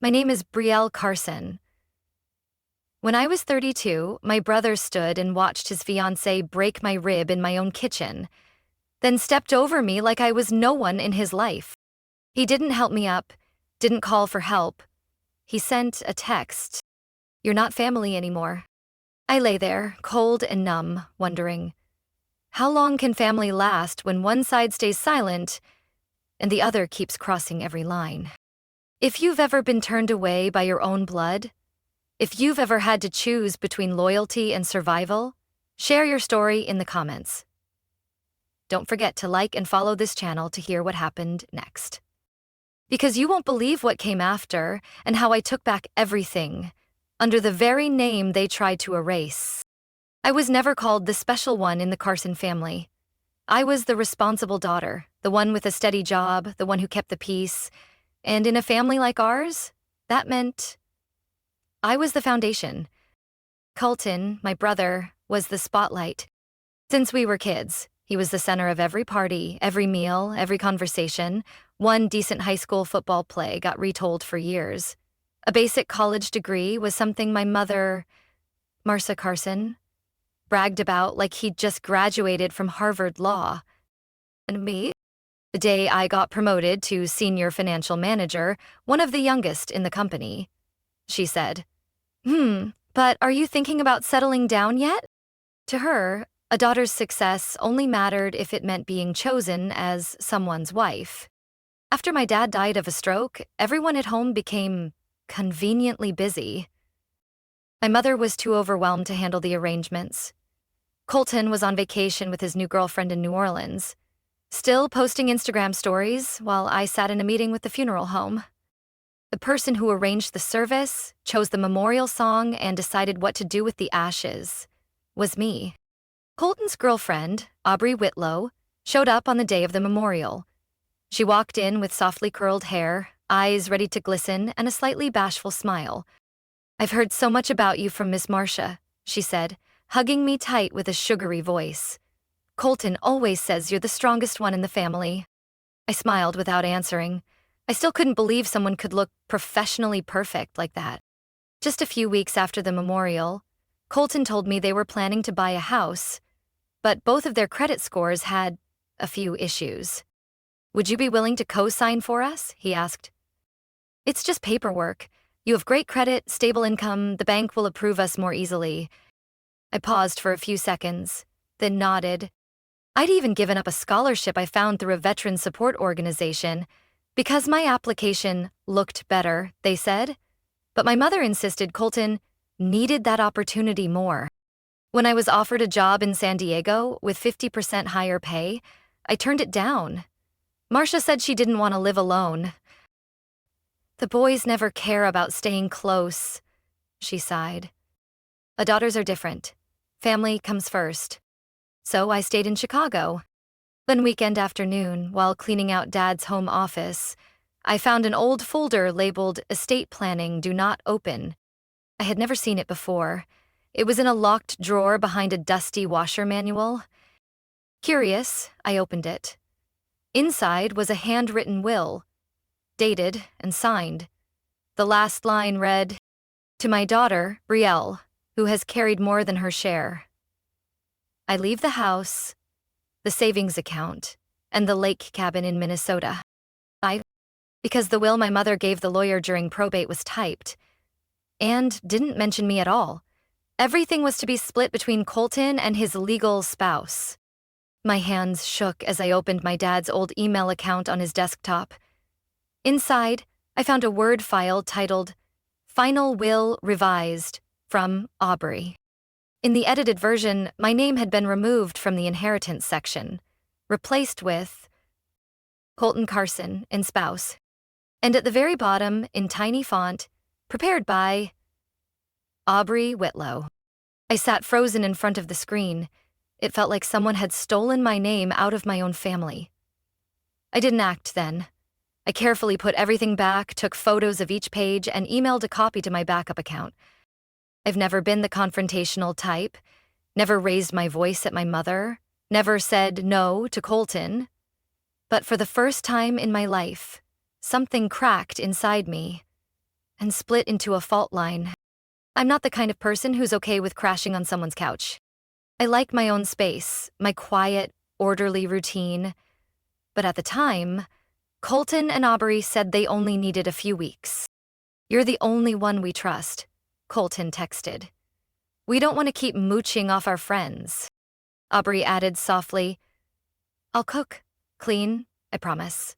My name is Brielle Carson. When I was 32, my brother stood and watched his fiancée break my rib in my own kitchen, then stepped over me like I was no one in his life. He didn't help me up, didn't call for help. He sent a text. "You're not family anymore." I lay there, cold and numb, wondering, how long can family last when one side stays silent and the other keeps crossing every line? If you've ever been turned away by your own blood, if you've ever had to choose between loyalty and survival, share your story in the comments. Don't forget to like and follow this channel to hear what happened next. Because you won't believe what came after and how I took back everything under the very name they tried to erase. I was never called the special one in the Carson family. I was the responsible daughter, the one with a steady job, the one who kept the peace. And in a family like ours, that meant I was the foundation. Colton, my brother, was the spotlight. Since we were kids, he was the center of every party, every meal, every conversation. One decent high school football play got retold for years. A basic college degree was something my mother, Marcia Carson, bragged about like he'd just graduated from Harvard Law. And me? The day I got promoted to senior financial manager, one of the youngest in the company, she said, But are you thinking about settling down yet?" To her, a daughter's success only mattered if it meant being chosen as someone's wife. After my dad died of a stroke, everyone at home became conveniently busy. My mother was too overwhelmed to handle the arrangements. Colton was on vacation with his new girlfriend in New Orleans, still posting Instagram stories while I sat in a meeting with the funeral home. The person who arranged the service, chose the memorial song, and decided what to do with the ashes was me. Colton's girlfriend, Aubrey Whitlow, showed up on the day of the memorial. She walked in with softly curled hair, eyes ready to glisten, and a slightly bashful smile. "I've heard so much about you from Miss Marcia," she said, hugging me tight with a sugary voice. "Colton always says you're the strongest one in the family." I smiled without answering. I still couldn't believe someone could look professionally perfect like that. Just a few weeks after the memorial, Colton told me they were planning to buy a house, but both of their credit scores had a few issues. "Would you be willing to co-sign for us?" he asked. "It's just paperwork. You have great credit, stable income, the bank will approve us more easily." I paused for a few seconds, then nodded. I'd even given up a scholarship I found through a veteran support organization because my application looked better, they said. But my mother insisted Colton needed that opportunity more. When I was offered a job in San Diego with 50% higher pay, I turned it down. Marcia said she didn't want to live alone. "The boys never care about staying close," she sighed. "Daughters are different. Family comes first." So I stayed in Chicago. One weekend afternoon, while cleaning out Dad's home office, I found an old folder labeled "Estate Planning Do Not Open." I had never seen it before. It was in a locked drawer behind a dusty washer manual. Curious, I opened it. Inside was a handwritten will, dated and signed. The last line read, "To my daughter, Brielle, who has carried more than her share. I leave the house, the savings account, and the lake cabin in Minnesota." Because the will my mother gave the lawyer during probate was typed, and didn't mention me at all. Everything was to be split between Colton and his legal spouse. My hands shook as I opened my dad's old email account on his desktop. Inside, I found a Word file titled, "Final Will Revised," from Aubrey. In the edited version, my name had been removed from the inheritance section, replaced with Colton Carson and spouse. And at the very bottom, in tiny font, prepared by Aubrey Whitlow. I sat frozen in front of the screen. It felt like someone had stolen my name out of my own family. I didn't act then. I carefully put everything back, took photos of each page, and emailed a copy to my backup account. I've never been the confrontational type, never raised my voice at my mother, never said no to Colton. But for the first time in my life, something cracked inside me, and split into a fault line. I'm not the kind of person who's okay with crashing on someone's couch. I like my own space, my quiet, orderly routine. But at the time, Colton and Aubrey said they only needed a few weeks. "You're the only one we trust," Colton texted. "We don't want to keep mooching off our friends." Aubrey added softly, "I'll cook, clean, I promise.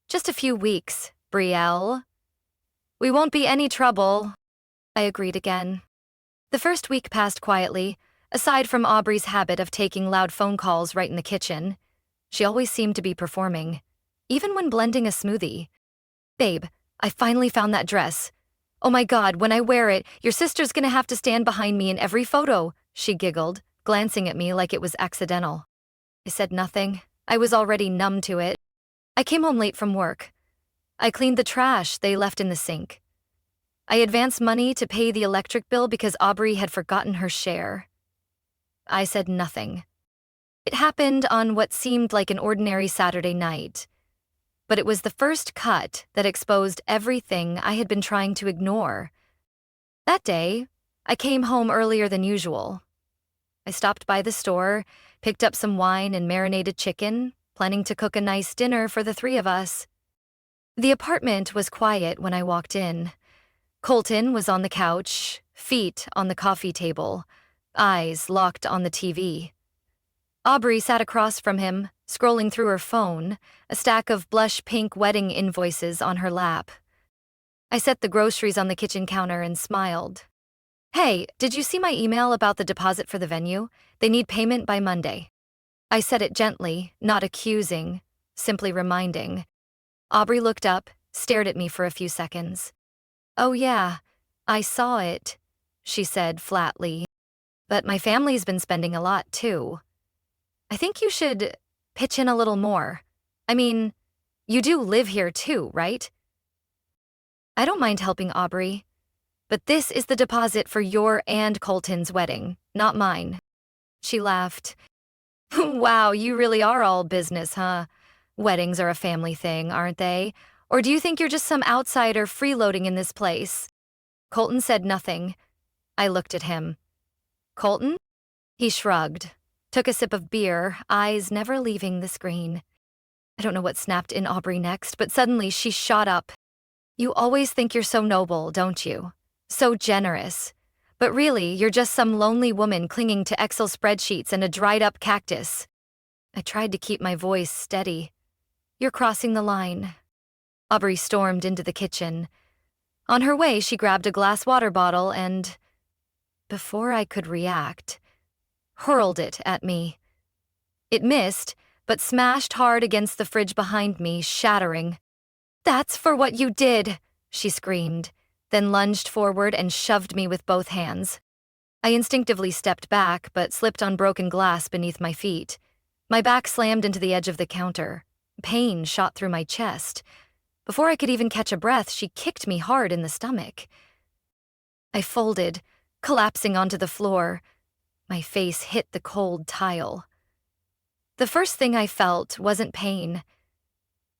Just a few weeks, Brielle." "We won't be any trouble," I agreed again. The first week passed quietly, aside from Aubrey's habit of taking loud phone calls right in the kitchen. She always seemed to be performing, even when blending a smoothie. "Babe, I finally found that dress. Oh my God, when I wear it, your sister's gonna have to stand behind me in every photo," she giggled, glancing at me like it was accidental. I said nothing. I was already numb to it. I came home late from work. I cleaned the trash they left in the sink. I advanced money to pay the electric bill because Aubrey had forgotten her share. I said nothing. It happened on what seemed like an ordinary Saturday night, but it was the first cut that exposed everything I had been trying to ignore. That day, I came home earlier than usual. I stopped by the store, picked up some wine and marinated chicken, planning to cook a nice dinner for the three of us. The apartment was quiet when I walked in. Colton was on the couch, feet on the coffee table, eyes locked on the TV. Aubrey sat across from him, scrolling through her phone, a stack of blush pink wedding invoices on her lap. I set the groceries on the kitchen counter and smiled. "Hey, did you see my email about the deposit for the venue? They need payment by Monday." I said it gently, not accusing, simply reminding. Aubrey looked up, stared at me for a few seconds. "Oh yeah, I saw it," she said flatly. "But my family's been spending a lot too. I think you should pitch in a little more. I mean, you do live here too, right?" "I don't mind helping, Aubrey. But this is the deposit for your and Colton's wedding, not mine." She laughed. "Wow, you really are all business, huh? Weddings are a family thing, aren't they? Or do you think you're just some outsider freeloading in this place?" Colton said nothing. I looked at him. "Colton?" He shrugged, took a sip of beer, eyes never leaving the screen. I don't know what snapped in Aubrey next, but suddenly she shot up. "You always think you're so noble, don't you? So generous. But really, you're just some lonely woman clinging to Excel spreadsheets and a dried-up cactus." I tried to keep my voice steady. "You're crossing the line." Aubrey stormed into the kitchen. On her way, she grabbed a glass water bottle and, before I could react, hurled it at me. It missed, but smashed hard against the fridge behind me, shattering. "That's for what you did," she screamed, then lunged forward and shoved me with both hands. I instinctively stepped back, but slipped on broken glass beneath my feet. My back slammed into the edge of the counter. Pain shot through my chest. Before I could even catch a breath, she kicked me hard in the stomach. I folded, collapsing onto the floor. My face hit the cold tile. The first thing I felt wasn't pain.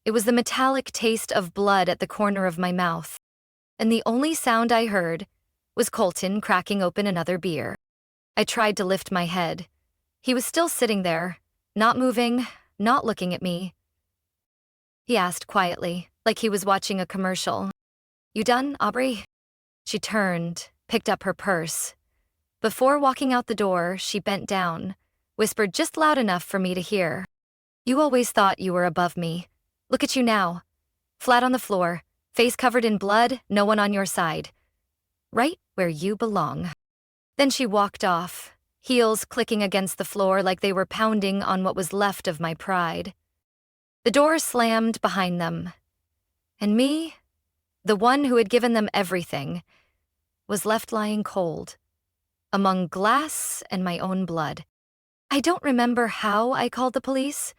It was the metallic taste of blood at the corner of my mouth. And the only sound I heard was Colton cracking open another beer. I tried to lift my head. He was still sitting there, not moving, not looking at me. He asked quietly, like he was watching a commercial. "You done, Aubrey?" She turned, picked up her purse. Before walking out the door, she bent down, whispered just loud enough for me to hear. "You always thought you were above me. Look at you now. Flat on the floor, face covered in blood, no one on your side. Right where you belong." Then she walked off, heels clicking against the floor like they were pounding on what was left of my pride. The door slammed behind them. And me, the one who had given them everything, was left lying cold, among glass and my own blood. I don't remember how I called the police.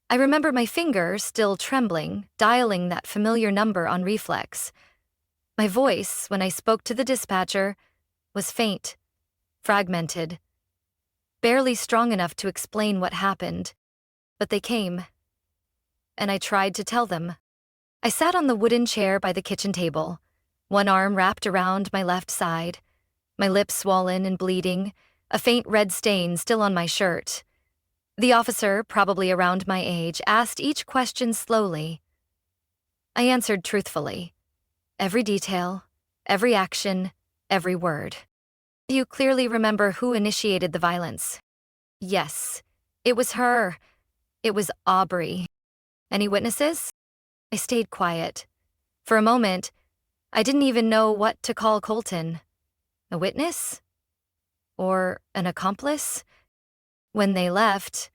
I remember my finger still trembling, dialing that familiar number on reflex. My voice, when I spoke to the dispatcher, was faint, fragmented, barely strong enough to explain what happened. But they came, and I tried to tell them. I sat on the wooden chair by the kitchen table, one arm wrapped around my left side, my lips swollen and bleeding, a faint red stain still on my shirt. The officer, probably around my age, asked each question slowly. I answered truthfully. Every detail, every action, every word. You clearly remember who initiated the violence. Yes, it was her. It was Aubrey. Any witnesses? I stayed quiet. For a moment, I didn't even know what to call Colton. A witness? Or an accomplice? When they left,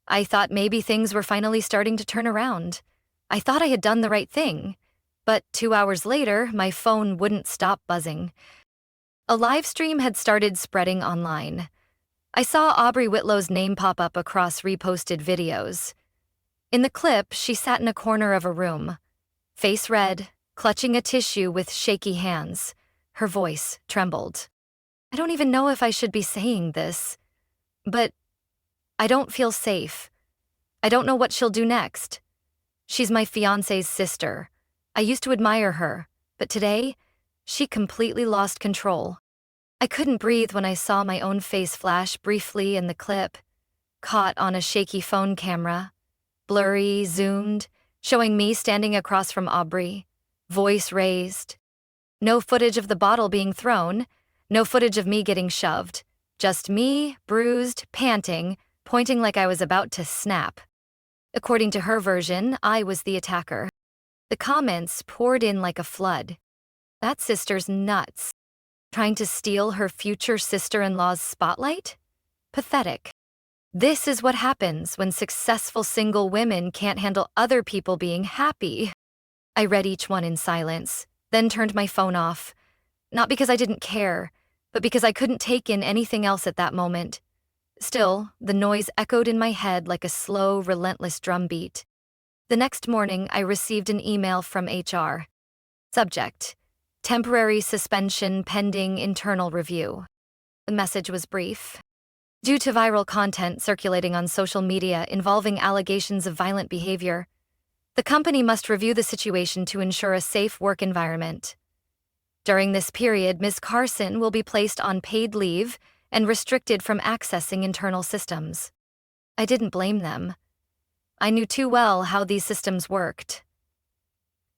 I thought maybe things were finally starting to turn around. I thought I had done the right thing. But 2 hours later, my phone wouldn't stop buzzing. A live stream had started spreading online. I saw Aubrey Whitlow's name pop up across reposted videos. In the clip, she sat in a corner of a room, face red, clutching a tissue with shaky hands. Her voice trembled. I don't even know if I should be saying this, but I don't feel safe. I don't know what she'll do next. She's my fiancé's sister. I used to admire her, but today, she completely lost control. I couldn't breathe when I saw my own face flash briefly in the clip, caught on a shaky phone camera, blurry, zoomed, showing me standing across from Aubrey, voice raised. No footage of the bottle being thrown, no footage of me getting shoved, just me, bruised, panting, pointing like I was about to snap. According to her version, I was the attacker. The comments poured in like a flood. That sister's nuts. Trying to steal her future sister-in-law's spotlight? Pathetic. This is what happens when successful single women can't handle other people being happy. I read each one in silence, then turned my phone off. Not because I didn't care, but because I couldn't take in anything else at that moment. Still, the noise echoed in my head like a slow, relentless drumbeat. The next morning, I received an email from HR. Subject: temporary suspension pending internal review. The message was brief. Due to viral content circulating on social media involving allegations of violent behavior, the company must review the situation to ensure a safe work environment. During this period, Ms. Carson will be placed on paid leave and restricted from accessing internal systems. I didn't blame them. I knew too well how these systems worked.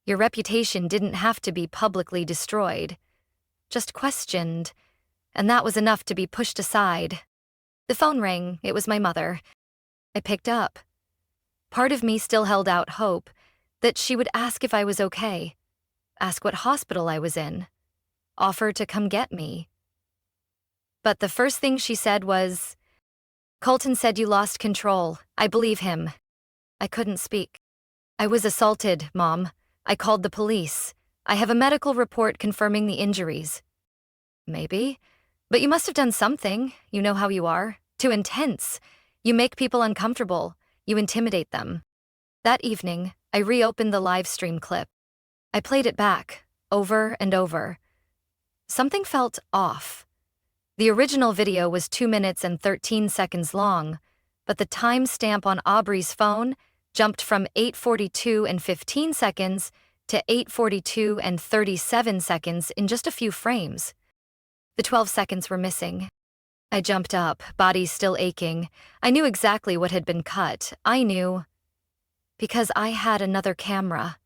Your reputation didn't have to be publicly destroyed, just questioned, and that was enough to be pushed aside. The phone rang. It was my mother. I picked up. Part of me still held out hope that she would ask if I was okay, ask what hospital I was in, offer to come get me. But the first thing she said was, "Colton said you lost control. I believe him." I couldn't speak. "I was assaulted, Mom. I called the police. I have a medical report confirming the injuries." "Maybe. But you must have done something. You know how you are. Too intense. You make people uncomfortable. You intimidate them." That evening, I reopened the live stream clip. I played it back, over and over. Something felt off. The original video was 2 minutes and 13 seconds long, but the timestamp on Aubrey's phone jumped from 8:42 and 15 seconds to 8:42 and 37 seconds in just a few frames. The 12 seconds were missing. I jumped up, body still aching. I knew exactly what had been cut. I knew because I had another camera.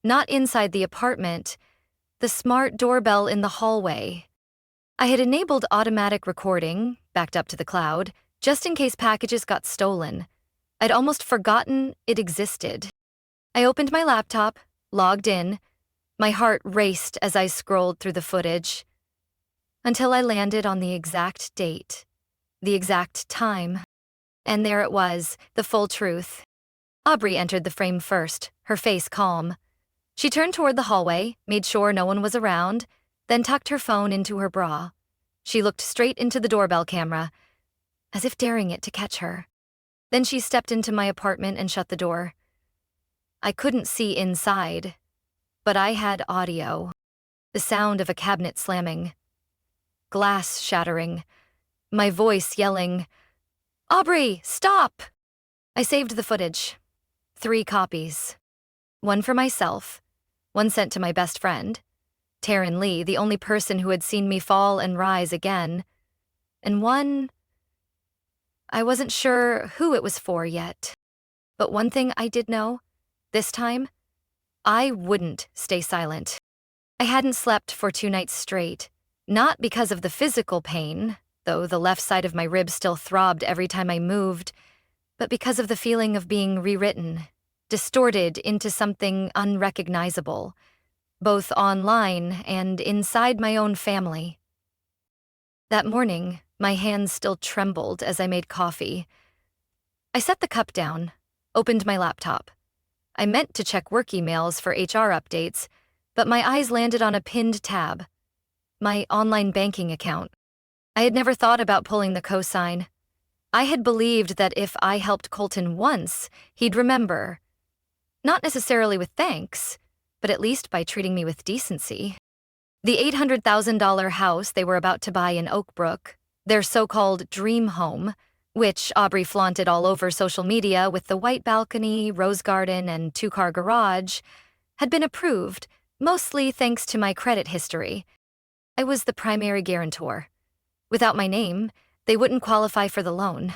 Not inside the apartment, the smart doorbell in the hallway. I had enabled automatic recording, backed up to the cloud, just in case packages got stolen. I'd almost forgotten it existed. I opened my laptop, logged in. My heart raced as I scrolled through the footage, until I landed on the exact date, the exact time. And there it was, the full truth. Aubrey entered the frame first, her face calm. She turned toward the hallway, made sure no one was around, then tucked her phone into her bra. She looked straight into the doorbell camera, as if daring it to catch her. Then she stepped into my apartment and shut the door. I couldn't see inside, but I had audio. The sound of a cabinet slamming, glass shattering, my voice yelling, "Aubrey, stop!" I saved the footage. 3 copies. One for myself, one sent to my best friend, Taryn Lee, the only person who had seen me fall and rise again. And one, I wasn't sure who it was for yet. But one thing I did know, this time, I wouldn't stay silent. I hadn't slept for 2 nights straight, not because of the physical pain, though the left side of my ribs still throbbed every time I moved, but because of the feeling of being rewritten, distorted into something unrecognizable, both online and inside my own family. That morning, my hands still trembled as I made coffee. I set the cup down, opened my laptop. I meant to check work emails for HR updates, but my eyes landed on a pinned tab. My online banking account. I had never thought about pulling the cosign. I had believed that if I helped Colton once, he'd remember. Not necessarily with thanks, but at least by treating me with decency. The $800,000 house they were about to buy in Oak Brook, their so-called dream home, which Aubrey flaunted all over social media with the white balcony, rose garden, and 2-car garage, had been approved, mostly thanks to my credit history. I was the primary guarantor. Without my name, they wouldn't qualify for the loan.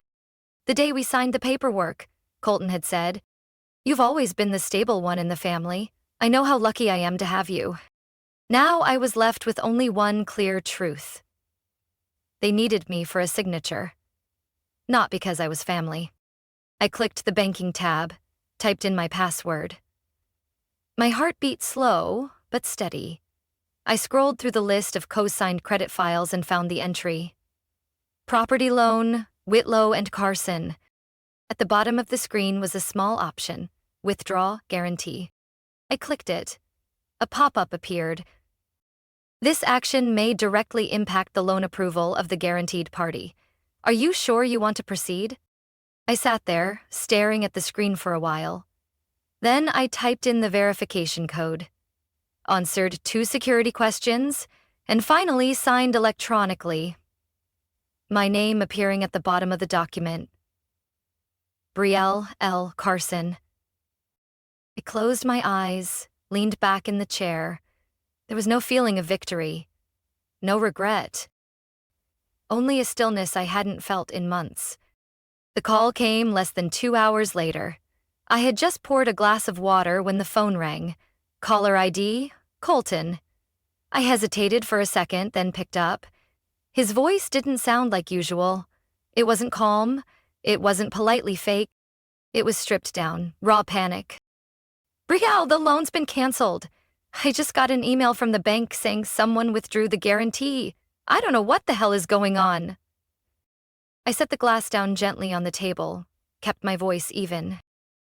The day we signed the paperwork, Colton had said, "You've always been the stable one in the family. I know how lucky I am to have you." Now I was left with only one clear truth. They needed me for a signature. Not because I was family. I clicked the banking tab, typed in my password. My heart beat slow, but steady. I scrolled through the list of co-signed credit files and found the entry. Property loan, Whitlow and Carson. At the bottom of the screen was a small option, withdraw guarantee. I clicked it. A pop-up appeared. This action may directly impact the loan approval of the guaranteed party. Are you sure you want to proceed? I sat there, staring at the screen for a while. Then I typed in the verification code, answered 2 security questions, and finally signed electronically. My name appearing at the bottom of the document. Brielle L. Carson. I closed my eyes, leaned back in the chair. There was no feeling of victory, no regret. Only a stillness I hadn't felt in months. The call came less than 2 hours later. I had just poured a glass of water when the phone rang. Caller ID, Colton. I hesitated for a second, then picked up. His voice didn't sound like usual. It wasn't calm. It wasn't politely fake. It was stripped down, raw panic. "Brielle, the loan's been canceled. I just got an email from the bank saying someone withdrew the guarantee. I don't know what the hell is going on." I set the glass down gently on the table, kept my voice even.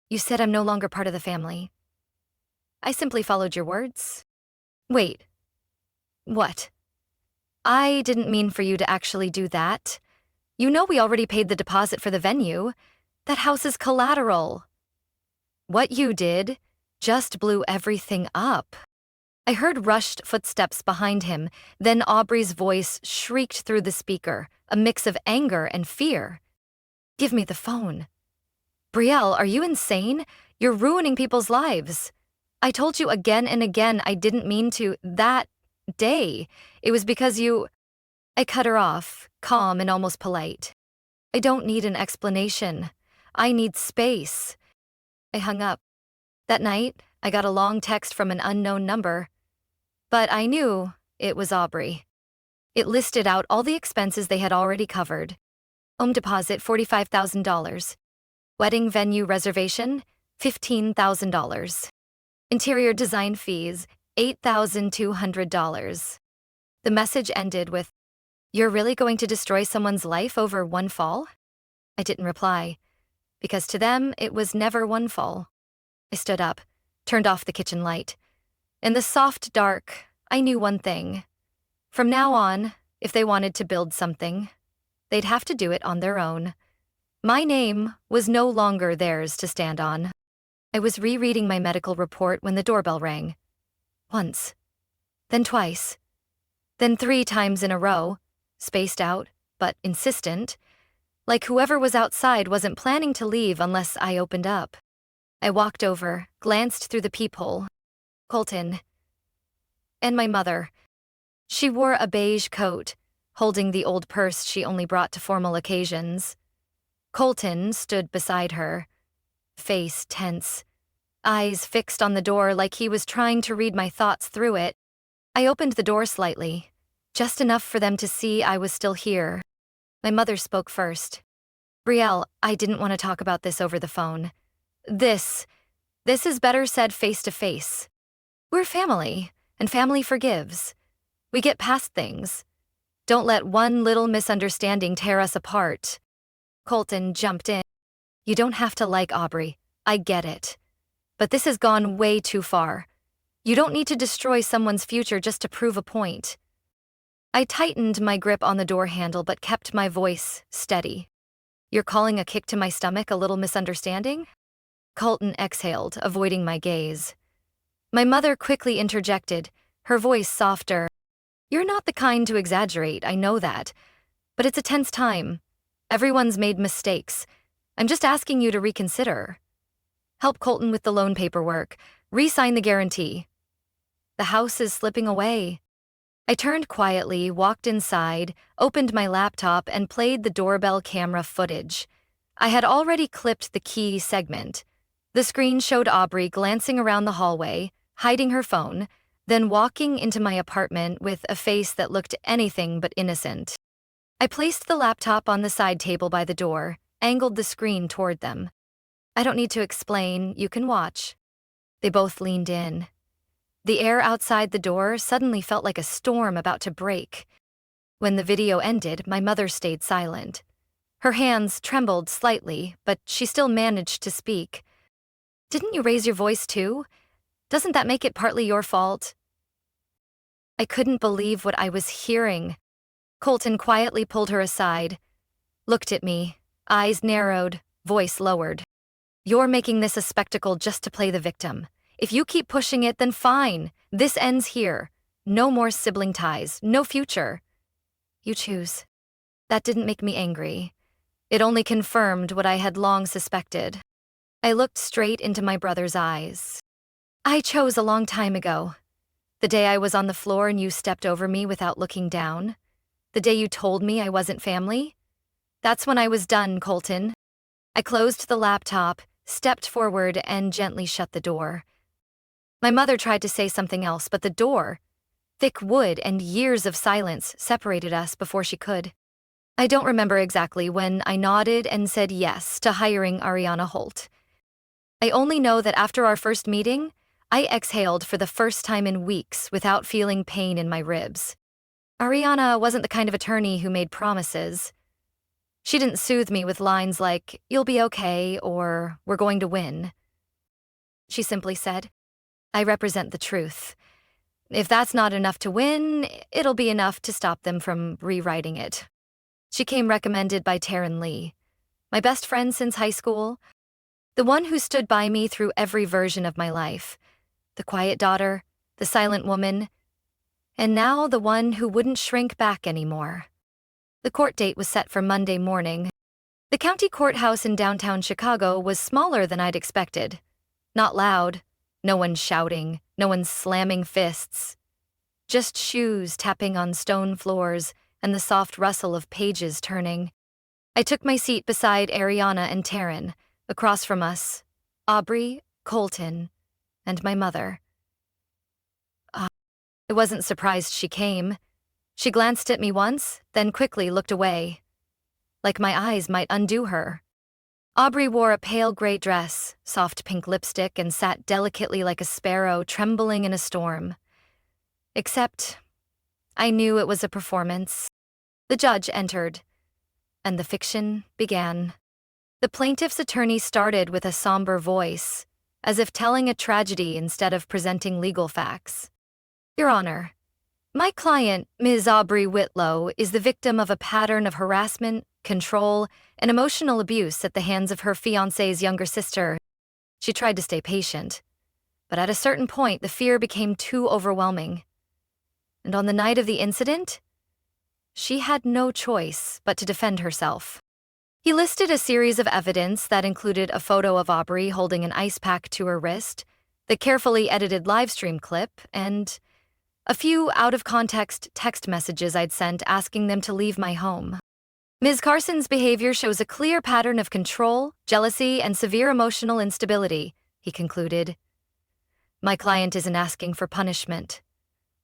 "You said I'm no longer part of the family. I simply followed your words." "Wait. What?" "I didn't mean for you to actually do that. You know we already paid the deposit for the venue. That house is collateral." "What you did just blew everything up." I heard rushed footsteps behind him, then Aubrey's voice shrieked through the speaker, a mix of anger and fear. "Give me the phone." "Brielle, are you insane? You're ruining people's lives. I told you again and again I didn't mean to that day. It was because you—" I cut her off, calm and almost polite. "I don't need an explanation. I need space." I hung up. That night, I got a long text from an unknown number. But I knew it was Aubrey. It listed out all the expenses they had already covered. Home deposit, $45,000. Wedding venue reservation, $15,000. Interior design fees, $8,200. The message ended with, "You're really going to destroy someone's life over one fall?" I didn't reply, because to them it was never one fall. I stood up, turned off the kitchen light. In the soft dark, I knew one thing. From now on, if they wanted to build something, they'd have to do it on their own. My name was no longer theirs to stand on. I was rereading my medical report when the doorbell rang. Once, then twice, then 3 times in a row, spaced out, but insistent, like whoever was outside wasn't planning to leave unless I opened up. I walked over, glanced through the peephole. "Colton." and my mother. She wore a beige coat, holding the old purse she only brought to formal occasions. Colton stood beside her, face tense, eyes fixed on the door like he was trying to read my thoughts through it. I opened the door slightly, just enough for them to see I was still here. My mother spoke first. "Brielle, I didn't want to talk about this over the phone. This is better said face to face. We're family, and family forgives. We get past things. Don't let one little misunderstanding tear us apart." Colton jumped in. "You don't have to like Aubrey. I get it. But this has gone way too far. You don't need to destroy someone's future just to prove a point." I tightened my grip on the door handle but kept my voice steady. "You're calling a kick to my stomach a little misunderstanding?" Colton exhaled, avoiding my gaze. My mother quickly interjected, her voice softer. "You're not the kind to exaggerate, I know that. But it's a tense time. Everyone's made mistakes. I'm just asking you to reconsider. Help Colton with the loan paperwork. Re-sign the guarantee. The house is slipping away." I turned quietly, walked inside, opened my laptop, and played the doorbell camera footage. I had already clipped the key segment. The screen showed Aubrey glancing around the hallway, hiding her phone, then walking into my apartment with a face that looked anything but innocent. I placed the laptop on the side table by the door, angled the screen toward them. "I don't need to explain, you can watch." They both leaned in. The air outside the door suddenly felt like a storm about to break. When the video ended, my mother stayed silent. Her hands trembled slightly, but she still managed to speak. "Didn't you raise your voice too? Doesn't that make it partly your fault?" I couldn't believe what I was hearing. Colton quietly pulled her aside, looked at me, eyes narrowed, voice lowered. "You're making this a spectacle just to play the victim. If you keep pushing it, then fine. This ends here. No more sibling ties, no future. You choose." That didn't make me angry. It only confirmed what I had long suspected. I looked straight into my brother's eyes. "I chose a long time ago. The day I was on the floor and you stepped over me without looking down. The day you told me I wasn't family. That's when I was done, Colton." I closed the laptop, stepped forward, and gently shut the door. My mother tried to say something else, but the door, thick wood and years of silence, separated us before she could. I don't remember exactly when I nodded and said yes to hiring Ariana Holt. I only know that after our first meeting, I exhaled for the first time in weeks without feeling pain in my ribs. Ariana wasn't the kind of attorney who made promises. She didn't soothe me with lines like, "You'll be okay," or "We're going to win." She simply said, "I represent the truth. If that's not enough to win, it'll be enough to stop them from rewriting it." She came recommended by Taryn Lee, my best friend since high school, the one who stood by me through every version of my life, the quiet daughter, the silent woman, and now the one who wouldn't shrink back anymore. The court date was set for Monday morning. The county courthouse in downtown Chicago was smaller than I'd expected. Not loud, no one shouting, no one slamming fists. Just shoes tapping on stone floors and the soft rustle of pages turning. I took my seat beside Ariana and Taryn. Across from us, Aubrey, Colton, and my mother. I wasn't surprised she came. She glanced at me once, then quickly looked away, like my eyes might undo her. Aubrey wore a pale gray dress, soft pink lipstick, and sat delicately like a sparrow trembling in a storm. Except, I knew it was a performance. The judge entered, and the fiction began. The plaintiff's attorney started with a somber voice, as if telling a tragedy instead of presenting legal facts. "Your Honor, my client, Ms. Aubrey Whitlow, is the victim of a pattern of harassment, control, and emotional abuse at the hands of her fiancé's younger sister." She tried to stay patient, but at a certain point the fear became too overwhelming. And on the night of the incident, she had no choice but to defend herself. He listed a series of evidence that included a photo of Aubrey holding an ice pack to her wrist, the carefully edited livestream clip, and A few out-of-context text messages I'd sent asking them to leave my home. Ms. Carson's behavior shows a clear pattern of control, jealousy, and severe emotional instability, he concluded. My client isn't asking for punishment,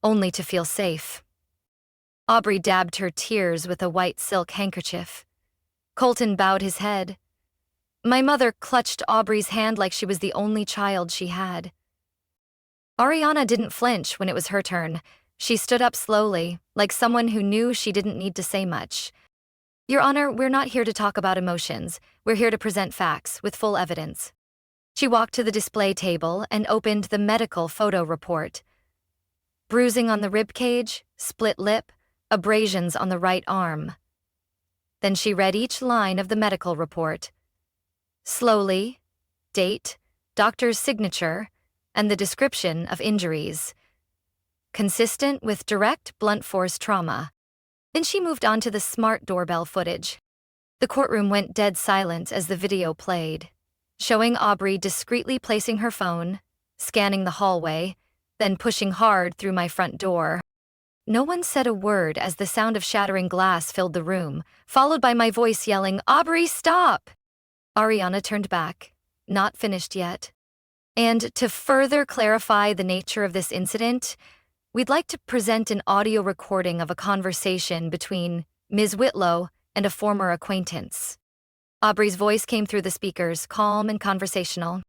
only to feel safe. Aubrey dabbed her tears with a white silk handkerchief. Colton bowed his head. My mother clutched Aubrey's hand like she was the only child she had. Ariana didn't flinch when it was her turn. She stood up slowly, like someone who knew she didn't need to say much. Your Honor, we're not here to talk about emotions. We're here to present facts with full evidence. She walked to the display table and opened the medical photo report. Bruising on the rib cage, split lip, abrasions on the right arm. Then she read each line of the medical report. Slowly, date, doctor's signature, and the description of injuries. Consistent with direct blunt force trauma. Then she moved on to the smart doorbell footage. The courtroom went dead silent as the video played, showing Aubrey discreetly placing her phone, scanning the hallway, then pushing hard through my front door. No one said a word as the sound of shattering glass filled the room, followed by my voice yelling, "Aubrey, stop!" Ariana turned back, not finished yet. And to further clarify the nature of this incident, we'd like to present an audio recording of a conversation between Ms. Whitlow and a former acquaintance. Aubrey's voice came through the speakers, calm and conversational.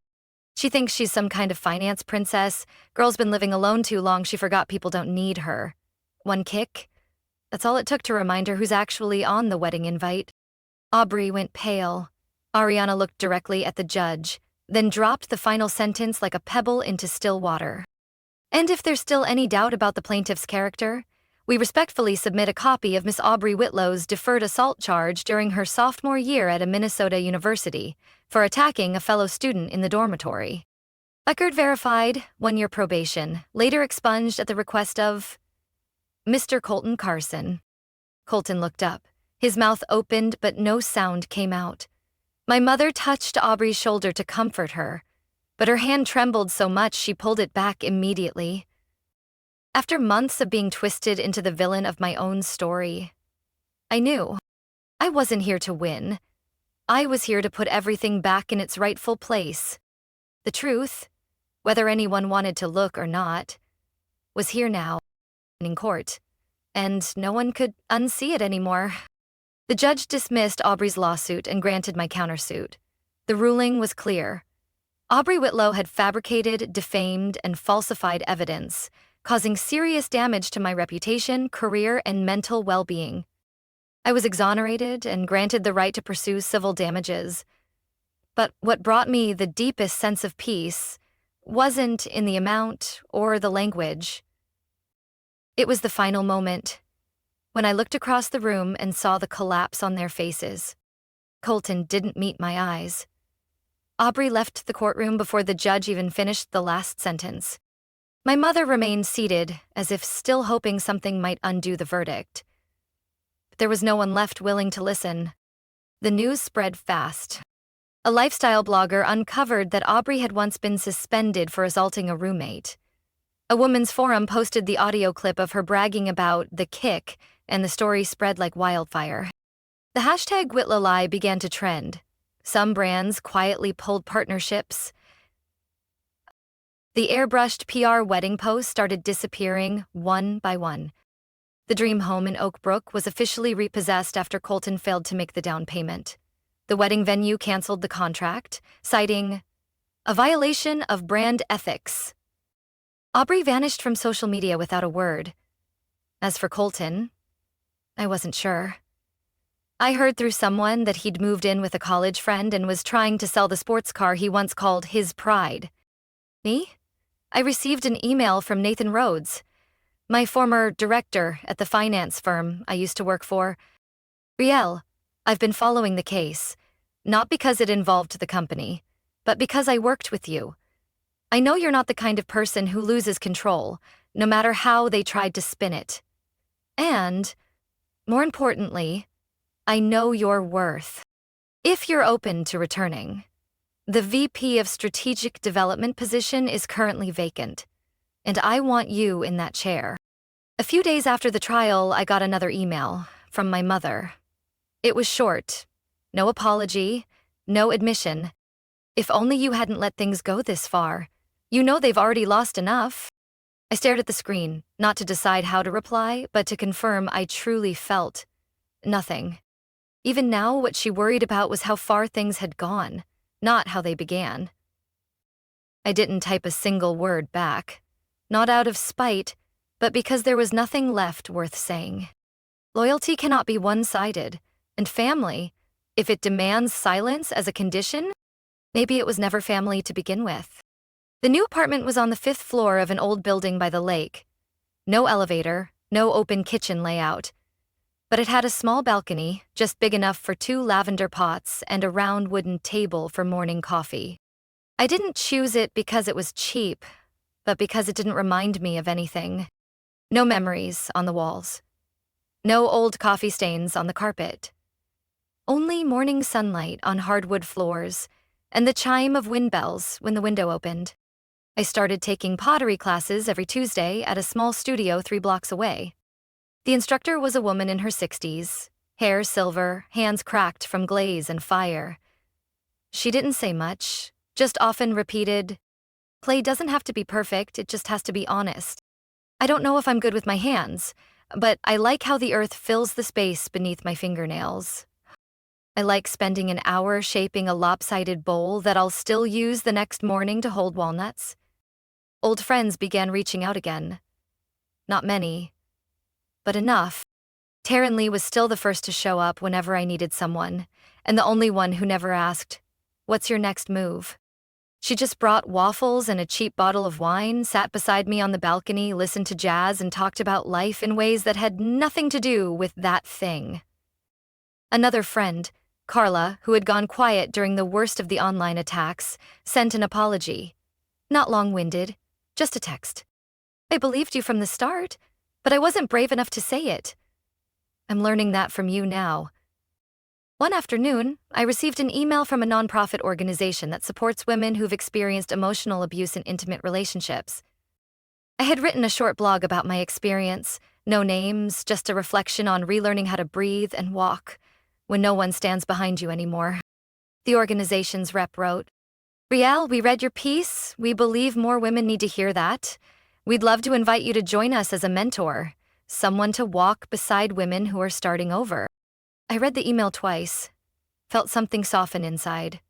She thinks she's some kind of finance princess. Girl's been living alone too long, she forgot people don't need her. One kick. That's all it took to remind her who's actually on the wedding invite. Aubrey went pale. Ariana looked directly at the judge, then dropped the final sentence like a pebble into still water. And if there's still any doubt about the plaintiff's character, we respectfully submit a copy of Miss Aubrey Whitlow's deferred assault charge during her sophomore year at a Minnesota university for attacking a fellow student in the dormitory. Record verified, 1-year probation, later expunged at the request of Mr. Colton Carson. Colton looked up. His mouth opened, but no sound came out. My mother touched Aubrey's shoulder to comfort her, but her hand trembled so much she pulled it back immediately. After months of being twisted into the villain of my own story, I knew I wasn't here to win. I was here to put everything back in its rightful place. The truth, whether anyone wanted to look or not, was here now, in court, and no one could unsee it anymore. The judge dismissed Aubrey's lawsuit and granted my countersuit. The ruling was clear. Aubrey Whitlow had fabricated, defamed, and falsified evidence, causing serious damage to my reputation, career, and mental well-being. I was exonerated and granted the right to pursue civil damages. But what brought me the deepest sense of peace wasn't in the amount or the language. It was the final moment, when I looked across the room and saw the collapse on their faces. Colton didn't meet my eyes. Aubrey left the courtroom before the judge even finished the last sentence. My mother remained seated, as if still hoping something might undo the verdict. But there was no one left willing to listen. The news spread fast. A lifestyle blogger uncovered that Aubrey had once been suspended for assaulting a roommate. A women's forum posted the audio clip of her bragging about the kick, and the story spread like wildfire. The hashtag #WhitlowLie began to trend. Some brands quietly pulled partnerships. The airbrushed PR wedding posts started disappearing one by one. The dream home in Oak Brook was officially repossessed after Colton failed to make the down payment. The wedding venue canceled the contract, citing a violation of brand ethics. Aubrey vanished from social media without a word. As for Colton, I wasn't sure. I heard through someone that he'd moved in with a college friend and was trying to sell the sports car he once called his pride. Me? I received an email from Nathan Rhodes, my former director at the finance firm I used to work for. Riel, I've been following the case, not because it involved the company, but because I worked with you. I know you're not the kind of person who loses control, no matter how they tried to spin it. And, more importantly, I know your worth. If you're open to returning, the VP of Strategic Development position is currently vacant, and I want you in that chair. A few days after the trial, I got another email from my mother. It was short. No apology, no admission. If only you hadn't let things go this far. You know they've already lost enough. I stared at the screen, not to decide how to reply, but to confirm I truly felt nothing. Even now, what she worried about was how far things had gone, not how they began. I didn't type a single word back, not out of spite, but because there was nothing left worth saying. Loyalty cannot be one-sided, and family, if it demands silence as a condition, maybe it was never family to begin with. The new apartment was on the 5th floor of an old building by the lake. No elevator, no open kitchen layout. But it had a small balcony, just big enough for 2 lavender pots and a round wooden table for morning coffee. I didn't choose it because it was cheap, but because it didn't remind me of anything. No memories on the walls. No old coffee stains on the carpet. Only morning sunlight on hardwood floors and the chime of wind bells when the window opened. I started taking pottery classes every Tuesday at a small studio 3 blocks away. The instructor was a woman in her 60s, hair silver, hands cracked from glaze and fire. She didn't say much, just often repeated, "Clay doesn't have to be perfect, it just has to be honest. I don't know if I'm good with my hands, but I like how the earth fills the space beneath my fingernails. I like spending an hour shaping a lopsided bowl that I'll still use the next morning to hold walnuts." Old friends began reaching out again. Not many, but enough. Taryn Lee was still the first to show up whenever I needed someone, and the only one who never asked, "What's your next move?" She just brought waffles and a cheap bottle of wine, sat beside me on the balcony, listened to jazz, and talked about life in ways that had nothing to do with that thing. Another friend, Carla, who had gone quiet during the worst of the online attacks, sent an apology. Not long-winded, just a text. "I believed you from the start, but I wasn't brave enough to say it. I'm learning that from you now." One afternoon, I received an email from a nonprofit organization that supports women who've experienced emotional abuse in intimate relationships. I had written a short blog about my experience, no names, just a reflection on relearning how to breathe and walk when no one stands behind you anymore. The organization's rep wrote, "Riel, we read your piece. We believe more women need to hear that. We'd love to invite you to join us as a mentor, someone to walk beside women who are starting over." I read the email twice, felt something soften inside.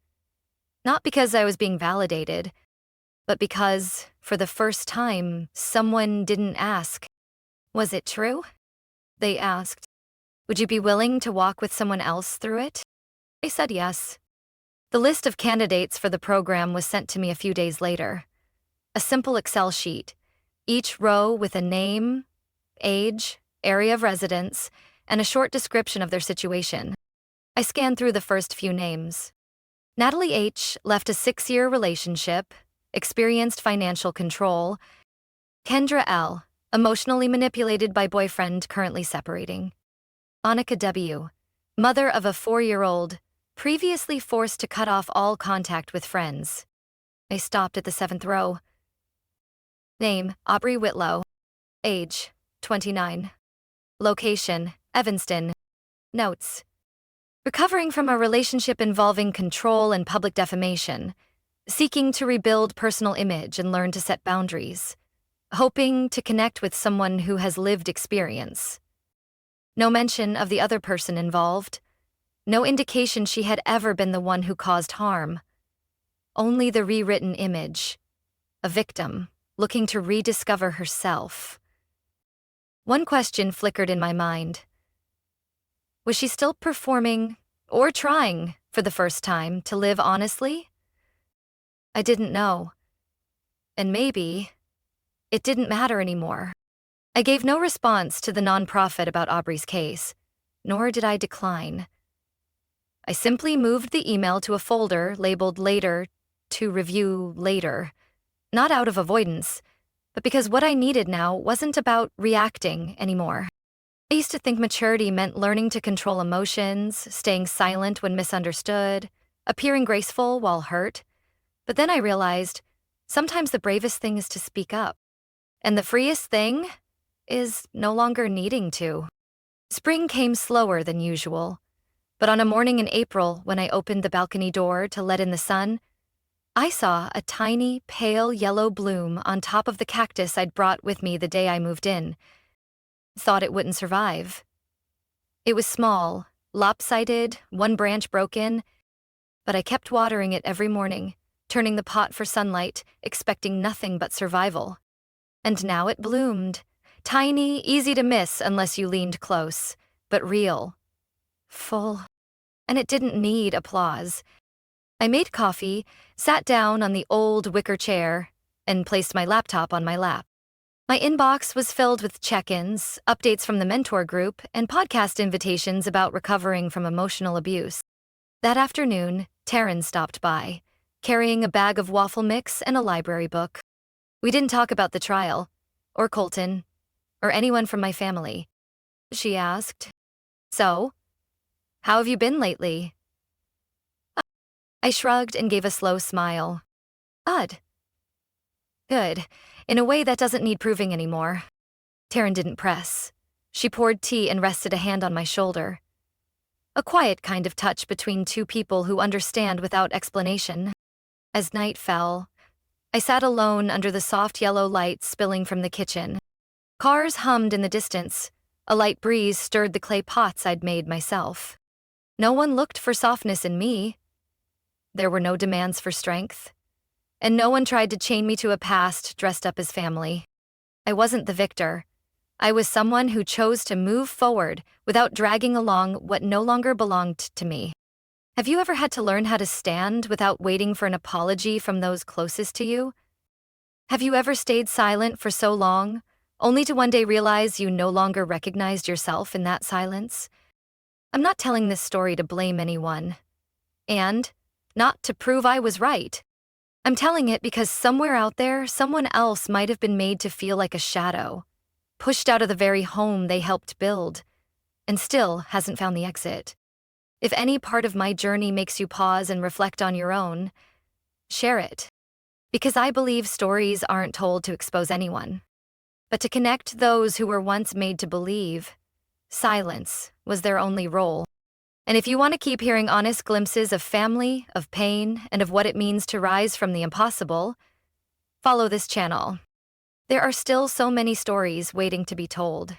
Not because I was being validated, but because, for the first time, someone didn't ask, "Was it true?" They asked, "Would you be willing to walk with someone else through it?" I said yes. The list of candidates for the program was sent to me a few days later. A simple Excel sheet, each row with a name, age, area of residence, and a short description of their situation. I scanned through the first few names. Natalie H. left a 6-year relationship, experienced financial control. Kendra L. emotionally manipulated by boyfriend, currently separating. Annika W. mother of a 4-year-old, previously forced to cut off all contact with friends. I stopped at the 7th row. Name, Aubrey Whitlow. Age, 29. Location, Evanston. Notes. Recovering from a relationship involving control and public defamation. Seeking to rebuild personal image and learn to set boundaries. Hoping to connect with someone who has lived experience. No mention of the other person involved. No indication she had ever been the one who caused harm. Only the rewritten image. A victim, looking to rediscover herself. One question flickered in my mind. Was she still performing, or trying, for the first time, to live honestly? I didn't know. And maybe it didn't matter anymore. I gave no response to the nonprofit about Aubrey's case, nor did I decline. I simply moved the email to a folder labeled Later to review later, not out of avoidance, but because what I needed now wasn't about reacting anymore. I used to think maturity meant learning to control emotions, staying silent when misunderstood, appearing graceful while hurt. But then I realized sometimes the bravest thing is to speak up. And the freest thing is no longer needing to. Spring came slower than usual, but on a morning in April when I opened the balcony door to let in the sun, I saw a tiny, pale yellow bloom on top of the cactus I'd brought with me the day I moved in. Thought it wouldn't survive. It was small, lopsided, one branch broken, but I kept watering it every morning, turning the pot for sunlight, expecting nothing but survival. And now it bloomed. Tiny, easy to miss unless you leaned close, but real. Full. And it didn't need applause. I made coffee, sat down on the old wicker chair, and placed my laptop on my lap. My inbox was filled with check-ins, updates from the mentor group, and podcast invitations about recovering from emotional abuse. That afternoon, Taryn stopped by, carrying a bag of waffle mix and a library book. We didn't talk about the trial, or Colton, or anyone from my family. She asked, "So, how have you been lately?" I shrugged and gave a slow smile. Odd. Good. In a way that doesn't need proving anymore. Taryn didn't press. She poured tea and rested a hand on my shoulder. A quiet kind of touch between two people who understand without explanation. As night fell, I sat alone under the soft yellow light spilling from the kitchen. Cars hummed in the distance. A light breeze stirred the clay pots I'd made myself. No one looked for softness in me. There were no demands for strength. And no one tried to chain me to a past dressed up as family. I wasn't the victor. I was someone who chose to move forward without dragging along what no longer belonged to me. Have you ever had to learn how to stand without waiting for an apology from those closest to you? Have you ever stayed silent for so long, only to one day realize you no longer recognized yourself in that silence? I'm not telling this story to blame anyone. And not to prove I was right. I'm telling it because somewhere out there, someone else might have been made to feel like a shadow, pushed out of the very home they helped build, and still hasn't found the exit. If any part of my journey makes you pause and reflect on your own, share it. Because I believe stories aren't told to expose anyone, but to connect those who were once made to believe silence was their only role. And if you want to keep hearing honest glimpses of family, of pain, and of what it means to rise from the impossible, follow this channel. There are still so many stories waiting to be told.